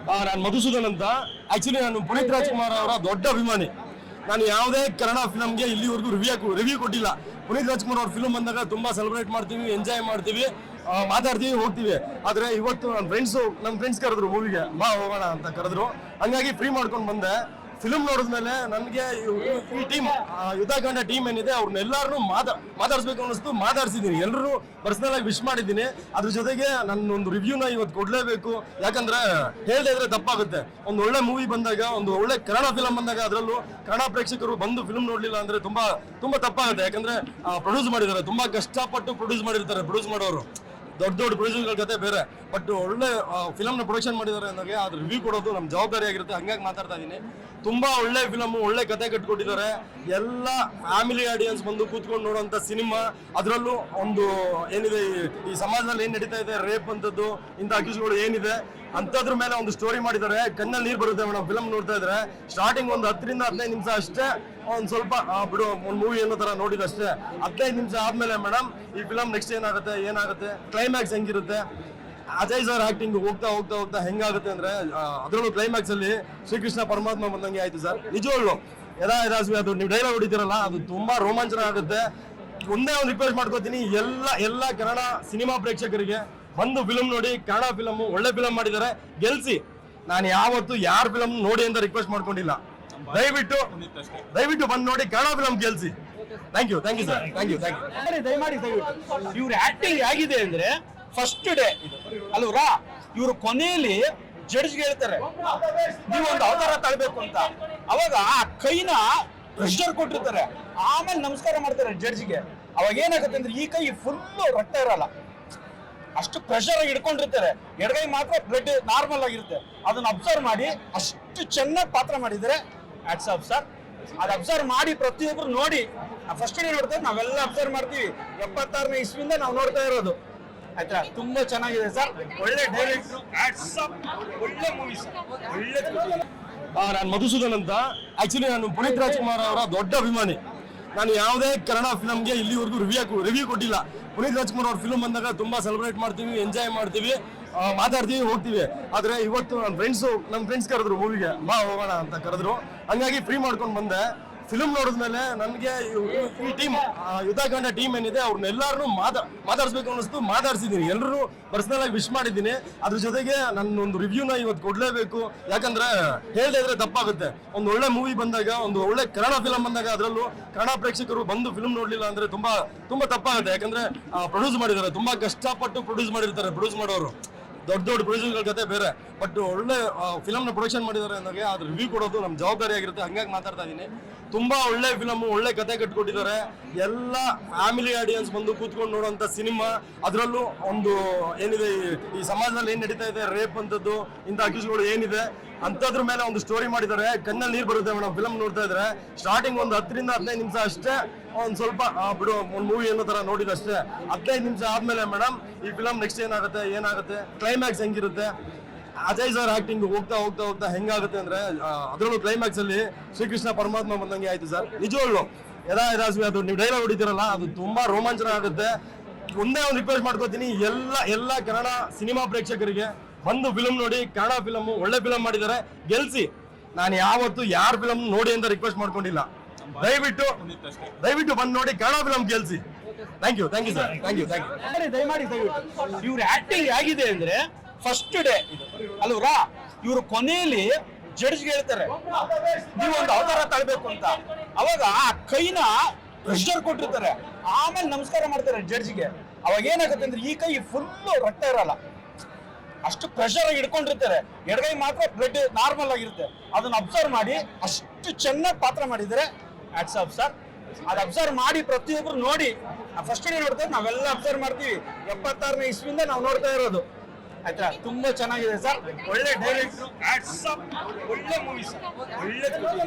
ನಾನು ಮಧುಸೂದನ್ ಅಂತ. ಆಕ್ಚುಲಿ ನಾನು ಪುನೀತ್ ರಾಜ್ಕುಮಾರ್ ಅವರ ದೊಡ್ಡ ಅಭಿಮಾನಿ. ನಾನು ಯಾವುದೇ ಕನ್ನಡ ಫಿಲಮ್ಗೆ ಇಲ್ಲಿವರೆಗೂ ರಿವ್ಯೂ ಕೊಟ್ಟಿಲ್ಲ. ಪುನೀತ್ ರಾಜ್ಕುಮಾರ್ ಅವ್ರ ಫಿಲ್ಮ್ ಬಂದಾಗ ತುಂಬಾ ಸೆಲೆಬ್ರೇಟ್ ಮಾಡ್ತೀವಿ, ಎಂಜಾಯ್ ಮಾಡ್ತೀವಿ, ಮಾತಾಡ್ತೀವಿ, ಹೋಗ್ತೀವಿ. ಆದ್ರೆ ಇವತ್ತು ನನ್ನ ಫ್ರೆಂಡ್ಸ್ ಕರೆದ್ರು ಮೂವಿಗೆ ಬಾ ಹೋಗೋಣ ಅಂತ ಕರೆದ್ರು. ಹಂಗಾಗಿ ಫ್ರೀ ಮಾಡ್ಕೊಂಡು ಬಂದೆ. ಫಿಲ್ಮ್ ನೋಡಿದ್ಮೇಲೆ ನನಗೆ ಈ ಟೀಮ್ ಯುದ್ಧಕಾಂಡ ಟೀಮ್ ಏನಿದೆ ಅವ್ರನ್ನೆಲ್ಲರೂ ಮಾತಾಡಿಸ್ಬೇಕು ಅನ್ನಿಸ್ತು. ಮಾತಾಡ್ಸಿದ್ದೀನಿ, ಎಲ್ಲರೂ ಪರ್ಸನಲ್ ಆಗಿ ವಿಶ್ ಮಾಡಿದ್ದೀನಿ. ಅದ್ರ ಜೊತೆಗೆ ನನ್ನೊಂದು ರಿವ್ಯೂನ ಇವತ್ತು ಕೊಡ್ಲೇಬೇಕು. ಯಾಕಂದ್ರೆ ಹೇಳದೇ ಇದ್ರೆ ತಪ್ಪಾಗುತ್ತೆ. ಒಂದು ಒಳ್ಳೆ ಮೂವಿ ಬಂದಾಗ, ಒಂದು ಒಳ್ಳೆ ಕನ್ನಡ ಫಿಲಮ್ ಬಂದಾಗ, ಅದರಲ್ಲೂ ಕನ್ನಡ ಪ್ರೇಕ್ಷಕರು ಬಂದು ಫಿಲ್ಮ್ ನೋಡ್ಲಿಲ್ಲ ಅಂದ್ರೆ ತುಂಬಾ ತಪ್ಪಾಗುತ್ತೆ. ಯಾಕಂದ್ರೆ ಪ್ರೊಡ್ಯೂಸ್ ಮಾಡಿದ್ದಾರೆ, ತುಂಬಾ ಕಷ್ಟಪಟ್ಟು ಪ್ರೊಡ್ಯೂಸ್ ಮಾಡಿರ್ತಾರೆ. ಪ್ರೊಡ್ಯೂಸ್ ಮಾಡೋರು ದೊಡ್ಡ ಪ್ರೊಡ್ಯೂಸರ್ಗಳ ಕತೆ ಬೇರೆ. ಬಟ್ ಒಳ್ಳೆ ಫಿಲಮ್ನ ಪ್ರೊಡಕ್ಷನ್ ಮಾಡಿದ್ದಾರೆ ಅಂದಾಗ ಅದ್ರ ರಿವ್ಯೂ ಕೊಡೋದು ನಮ್ಮ ಜವಾಬ್ದಾರಿ ಆಗಿರುತ್ತೆ. ಹಂಗಾಗಿ ಮಾತಾಡ್ತಾ ಇದ್ದೀನಿ. ತುಂಬಾ ಒಳ್ಳೆ ಫಿಲಮ್, ಒಳ್ಳೆ ಕತೆ ಕಟ್ಕೊಟ್ಟಿದ್ದಾರೆ. ಎಲ್ಲ ಫ್ಯಾಮಿಲಿ ಆಡಿಯನ್ಸ್ ಬಂದು ಕೂತ್ಕೊಂಡು ನೋಡುವಂತ ಸಿನಿಮಾ. ಅದರಲ್ಲೂ ಒಂದು ಏನಿದೆ, ಈ ಸಮಾಜದಲ್ಲಿ ಏನ್ ನಡೀತಾ ಇದೆ, ರೇಪ್ ಅಂತದ್ದು, ಇಂಥ ಅಕ್ಯೂಸ್ಗಳು ಏನಿದೆ ಅಂತದ್ರ ಮೇಲೆ ಒಂದು ಸ್ಟೋರಿ ಮಾಡಿದ್ದಾರೆ. ಕಣ್ಣಲ್ಲಿ ನೀರು ಬರುತ್ತೆ ಮೇಡಮ್ ಫಿಲಮ್ ನೋಡ್ತಾ ಇದ್ರೆ. ಸ್ಟಾರ್ಟಿಂಗ್ ಒಂದು 10 ರಿಂದ 15 ನಿಮಿಷ ಅಷ್ಟೇ ಒಂದು ಸ್ವಲ್ಪ ಬಿಡು, ಒಂದು ಮೂವಿ ಅನ್ನೋ ತರ ನೋಡಿದಷ್ಟೇ. 15 ನಿಮಿಷ ಆದ್ಮೇಲೆ ಮೇಡಮ್ ಈ ಫಿಲಮ್ ನೆಕ್ಸ್ಟ್ ಏನಾಗುತ್ತೆ, ಕ್ಲೈಮ್ಯಾಕ್ಸ್ ಹೆಂಗಿರುತ್ತೆ, ಅಜಯ್ ಸರ್ ಆಕ್ಟಿಂಗ್ ಹೋಗ್ತಾ ಹೋಗ್ತಾ ಹೋಗ್ತಾ ಹೆಂಗಾಗುತ್ತೆ ಅಂದ್ರೆ, ಅದರಲ್ಲೂ ಕ್ಲೈಮ್ಯಾಕ್ಸ್ ಅಲ್ಲಿ ಶ್ರೀಕೃಷ್ಣ ಪರಮಾತ್ಮ ಬಂದಂಗೆ ಆಯ್ತು ಸರ್. ನಿಜವಾಗ್ಲು ಯದಾಸ್ವಿ ಅದು ನೀವು ಡೈಲಾಗ್ ಹೊಡಿತೀರಲ್ಲ, ಅದು ತುಂಬಾ ರೋಮಾಂಚನ ಆಗುತ್ತೆ. ಒಂದೇ ಒಂದು ರಿಕ್ವೆಸ್ಟ್ ಮಾಡ್ಕೋತೀನಿ, ಎಲ್ಲ ಕನ್ನಡ ಸಿನಿಮಾ ಪ್ರೇಕ್ಷಕರಿಗೆ ಬಂದು ಫಿಲಮ್ ನೋಡಿ. ಕನ್ನಡ ಫಿಲಮ್ ಒಳ್ಳೆ ಫಿಲಮ್ ಮಾಡಿದ್ದಾರೆ, ಗೆಲ್ಸಿ. ನಾನು ಯಾವತ್ತು ಯಾರ ಫಿಲಮ್ ನೋಡಿ ಅಂತ ರಿಕ್ವೆಸ್ಟ್ ಮಾಡ್ಕೊಂಡಿಲ್ಲ. ದಯವಿಟ್ಟು ಬಂದು ನೋಡಿ, ಕನ್ನಡ ಫಿಲಮ್ ಗೆಲ್ಸಿ. Thank you sir, thank you. ದಯವಿಟ್ಟು ಇವ್ರ ಆಕ್ಟಿಂಗ್ ಆಗಿದೆ ಅಂದ್ರೆ ಫಸ್ಟ್ ಡೇ ಅಲ್ವರಾ. ಇವರು ಕೊನೆಯಲ್ಲಿ ಜಡ್ಜ್ಗೆ ಹೇಳ್ತಾರೆ ನೀವು ಒಂದು ಅವತಾರ ತಳಬೇಕು ಅಂತ. ಅವಾಗ ಆ ಕೈನ ಪ್ರೆಷರ್ ಕೊಟ್ಟಿರ್ತಾರೆ, ಆಮೇಲೆ ನಮಸ್ಕಾರ ಮಾಡ್ತಾರೆ ಜಡ್ಜ್ಗೆ. ಅವಾಗ ಏನಾಗುತ್ತೆ ಅಂದ್ರೆ ಈ ಕೈ ಫುಲ್ ರಕ್ತ ಇರಲ್ಲ, ಅಷ್ಟು ಪ್ರೆಷರ್ ಆಗಿ ಹಿಡ್ಕೊಂಡಿರ್ತಾರೆ. ಎಡಗೈ ಮಾತ್ರ ಬ್ಲಡ್ ನಾರ್ಮಲ್ ಆಗಿರುತ್ತೆ. ಅದನ್ನ ಅಬ್ಸರ್ವ್ ಮಾಡಿ ಅಷ್ಟು ಚೆನ್ನಾಗಿ ಪಾತ್ರ ಮಾಡಿದರೆ ಹ್ಯಾಟ್ಸ್ ಆಫ್ ಸರ್. ಅದು ಅಬ್ಸರ್ವ್ ಮಾಡಿ ಪ್ರತಿಯೊಬ್ರು ನೋಡಿ. ಫಸ್ಟ್ ಡೇ ನೋಡ್ತಾರೆ, ನಾವೆಲ್ಲ ಅಬ್ಸರ್ವ್ ಮಾಡ್ತೀವಿ. 76ನೇ ಇಸ್ವಿಯಿಂದ ನಾವು ನೋಡ್ತಾ ಇರೋದು. ಆಯ್ತಾ, ತುಂಬಾ ಚೆನ್ನಾಗಿದೆ ಸರ್. ಒಳ್ಳೆ ಡೈರೆಕ್ಟ್ರು, ಒಳ್ಳೆ ಮೂವಿ ಸರ್, ಒಳ್ಳೆ. ನಾನು ಮಧುಸೂದನ್ ಅಂತ. ಆಕ್ಚುಲಿ ನಾನು ಪುನೀತ್ ರಾಜ್ಕುಮಾರ್ ಅವರ ದೊಡ್ಡ ಅಭಿಮಾನಿ. ನಾನು ಯಾವುದೇ ಕನ್ನಡ ಫಿಲಮ್ಗೆ ಇಲ್ಲಿವರೆಗೂ ರಿವ್ಯೂ ಕೊಟ್ಟಿಲ್ಲ. ಪುನೀತ್ ರಾಜ್ಕುಮಾರ್ ಅವ್ರ ಫಿಲ್ಮ್ ಬಂದಾಗ ತುಂಬಾ ಸೆಲೆಬ್ರೇಟ್ ಮಾಡ್ತೀವಿ, ಎಂಜಾಯ್ ಮಾಡ್ತೀವಿ, ಮಾತಾಡ್ತೀವಿ, ಹೋಗ್ತೀವಿ. ಆದ್ರೆ ಇವತ್ತು ನನ್ನ ಫ್ರೆಂಡ್ಸ್ ಕರೆದ್ರು ಮೂವಿಗೆ ಬಾ ಹೋಗೋಣ ಅಂತ ಕರೆದ್ರು. ಹಂಗಾಗಿ ಫ್ರೀ ಮಾಡ್ಕೊಂಡು ಬಂದೆ. ಫಿಲ್ಮ್ ನೋಡಿದ್ಮೇಲೆ ನನಗೆ ಈ ಟೀಮ್ ಯುದ್ಧಕಾಂಡ ಟೀಮ್ ಏನಿದೆ ಅವ್ರನ್ನೆಲ್ಲರೂ ಮಾತಾಡಿಸ್ಬೇಕು ಅನ್ನಿಸ್ತು. ಮಾತಾಡ್ಸಿದ್ದೀನಿ, ಎಲ್ಲರೂ ಪರ್ಸನಲ್ ಆಗಿ ವಿಶ್ ಮಾಡಿದ್ದೀನಿ. ಅದ್ರ ಜೊತೆಗೆ ನನ್ನೊಂದು ರಿವ್ಯೂನ ಇವತ್ತು ಕೊಡ್ಲೇಬೇಕು. ಯಾಕಂದ್ರೆ ಹೇಳದೇ ಇದ್ರೆ ತಪ್ಪಾಗುತ್ತೆ. ಒಂದು ಒಳ್ಳೆ ಮೂವಿ ಬಂದಾಗ, ಒಂದು ಒಳ್ಳೆ ಕನ್ನಡ ಫಿಲಮ್ ಬಂದಾಗ, ಅದರಲ್ಲೂ ಕನ್ನಡ ಪ್ರೇಕ್ಷಕರು ಬಂದು ಫಿಲ್ಮ್ ನೋಡ್ಲಿಲ್ಲ ಅಂದ್ರೆ ತುಂಬಾ ತಪ್ಪಾಗುತ್ತೆ. ಯಾಕಂದ್ರೆ ಪ್ರೊಡ್ಯೂಸ್ ಮಾಡಿದ್ದಾರೆ, ತುಂಬಾ ಕಷ್ಟಪಟ್ಟು ಪ್ರೊಡ್ಯೂಸ್ ಮಾಡಿರ್ತಾರೆ. ಪ್ರೊಡ್ಯೂಸ್ ಮಾಡೋರು ದೊಡ್ಡ ಪ್ರೊಡ್ಯೂಸರ್ಗಳ ಕತೆ ಬೇರೆ. ಬಟ್ ಒಳ್ಳೆ ಫಿಲಮ್ನ ಪ್ರೊಡಕ್ಷನ್ ಮಾಡಿದ್ದಾರೆ ಅಂದಾಗ ಅದ್ರ ರಿವ್ಯೂ ಕೊಡೋದು ನಮ್ಮ ಜವಾಬ್ದಾರಿ ಆಗಿರುತ್ತೆ. ಹಂಗಾಗಿ ಮಾತಾಡ್ತಾ ಇದ್ದೀನಿ. ತುಂಬಾ ಒಳ್ಳೆ ಫಿಲಮ್, ಒಳ್ಳೆ ಕತೆ ಕಟ್ಕೊಟ್ಟಿದ್ದಾರೆ. ಎಲ್ಲ ಫ್ಯಾಮಿಲಿ ಆಡಿಯನ್ಸ್ ಬಂದು ಕೂತ್ಕೊಂಡು ನೋಡುವಂತ ಸಿನಿಮಾ. ಅದರಲ್ಲೂ ಒಂದು ಏನಿದೆ, ಈ ಸಮಾಜದಲ್ಲಿ ಏನ್ ನಡೀತಾ ಇದೆ, ರೇಪ್ ಅಂತದ್ದು, ಇಂಥ ಅಕ್ಯೂಸ್ಗಳು ಏನಿದೆ ಅಂತದ್ರ ಮೇಲೆ ಒಂದು ಸ್ಟೋರಿ ಮಾಡಿದ್ದಾರೆ. ಕಣ್ಣಲ್ಲಿ ನೀರು ಬರುತ್ತೆ ಮೇಡಮ್ ಫಿಲಮ್ ನೋಡ್ತಾ ಇದ್ರೆ. ಸ್ಟಾರ್ಟಿಂಗ್ ಒಂದು 10 ರಿಂದ 15 ನಿಮಿಷ ಅಷ್ಟೇ ಒಂದು ಸ್ವಲ್ಪ ಬಿಡು, ಒಂದು ಮೂವಿ ಅನ್ನೋ ತರ ನೋಡಿದಷ್ಟೇ. 15 ನಿಮಿಷ ಆದ್ಮೇಲೆ ಮೇಡಮ್ ಈ ಫಿಲಮ್ ನೆಕ್ಸ್ಟ್ ಏನಾಗುತ್ತೆ, ಕ್ಲೈಮ್ಯಾಕ್ಸ್ ಹೆಂಗಿರುತ್ತೆ, ಅಜಯ್ ಸರ್ ಆಕ್ಟಿಂಗ್ ಹೋಗ್ತಾ ಹೋಗ್ತಾ ಹೋಗ್ತಾ ಹೆಂಗಾಗುತ್ತೆ ಅಂದ್ರೆ, ಅದರಲ್ಲೂ ಕ್ಲೈಮ್ಯಾಕ್ಸ್ ಅಲ್ಲಿ ಶ್ರೀಕೃಷ್ಣ ಪರಮಾತ್ಮ ಬಂದಂಗೆ ಆಯ್ತು ಸರ್. ನಿಜವಾಗ್ಲು ಯದಾಸ್ವಿ ಅದು ನೀವು ಡೈಲಾಗ್ ಹೊಡಿತೀರಲ್ಲ, ಅದು ತುಂಬಾ ರೋಮಾಂಚನ ಆಗುತ್ತೆ. ಒಂದೇ ಒಂದು ರಿಕ್ವೆಸ್ಟ್ ಮಾಡ್ಕೋತೀನಿ, ಎಲ್ಲ ಕನ್ನಡ ಸಿನಿಮಾ ಪ್ರೇಕ್ಷಕರಿಗೆ ಬಂದು ಫಿಲಮ್ ನೋಡಿ. ಕನ್ನಡ ಫಿಲಮ್ ಒಳ್ಳೆ ಫಿಲಮ್ ಮಾಡಿದ್ದಾರೆ, ಗೆಲ್ಸಿ. ನಾನು ಯಾವತ್ತು ಯಾರ ಫಿಲಮ್ ನೋಡಿ ಅಂತ ರಿಕ್ವೆಸ್ಟ್ ಮಾಡ್ಕೊಂಡಿಲ್ಲ. ದಯವಿಟ್ಟು ಬಂದು ನೋಡಿ, ಕನ್ನಡ ಫಿಲಮ್ ಗೆಲ್ಸಿ. Thank you sir, thank you. ದಯವಿಟ್ಟು ಇವ್ರ ಆಕ್ಟಿಂಗ್ ಆಗಿದೆ ಅಂದ್ರೆ ಫಸ್ಟ್ ಡೇ ಅಲ್ವರಾ. ಇವರು ಕೊನೆಯಲ್ಲಿ ಜಡ್ಜ್ಗೆ ಹೇಳ್ತಾರೆ ನೀವು ಒಂದು ಅವತಾರ ತಳಬೇಕು ಅಂತ. ಅವಾಗ ಆ ಕೈನ ಪ್ರೆಷರ್ ಕೊಟ್ಟಿರ್ತಾರೆ, ಆಮೇಲೆ ನಮಸ್ಕಾರ ಮಾಡ್ತಾರೆ ಜಡ್ಜ್ಗೆ. ಅವಾಗ ಏನಾಗುತ್ತೆ ಅಂದ್ರೆ ಈ ಕೈ ಫುಲ್ ರಕ್ತ ಇರಲ್ಲ, ಅಷ್ಟು ಪ್ರೆಷರ್ ಆಗಿ ಹಿಡ್ಕೊಂಡಿರ್ತಾರೆ. ಎಡಗೈ ಮಾತ್ರ ಬ್ಲಡ್ ನಾರ್ಮಲ್ ಆಗಿರುತ್ತೆ. ಅದನ್ನ ಅಬ್ಸರ್ವ್ ಮಾಡಿ ಅಷ್ಟು ಚೆನ್ನಾಗಿ ಪಾತ್ರ ಮಾಡಿದರೆ ಹ್ಯಾಟ್ಸ್ ಆಫ್ ಸರ್. ಅದು ಅಬ್ಸರ್ವ್ ಮಾಡಿ ಪ್ರತಿಯೊಬ್ರು ನೋಡಿ. ಫಸ್ಟ್ ಡೇ ನೋಡ್ತಾರೆ, ನಾವೆಲ್ಲ ಅಬ್ಸರ್ವ್ ಮಾಡ್ತೀವಿ. 76ನೇ ಇಸ್ವಿಯಿಂದ ನಾವು ನೋಡ್ತಾ ಇರೋದು. ಆಯ್ತಾ, ತುಂಬಾ ಚೆನ್ನಾಗಿದೆ ಸರ್. ಒಳ್ಳೆ ಡೈರೆಕ್ಟ್ರು, ಒಳ್ಳೆ ಮೂವಿ ಸರ್, ಒಳ್ಳೆ.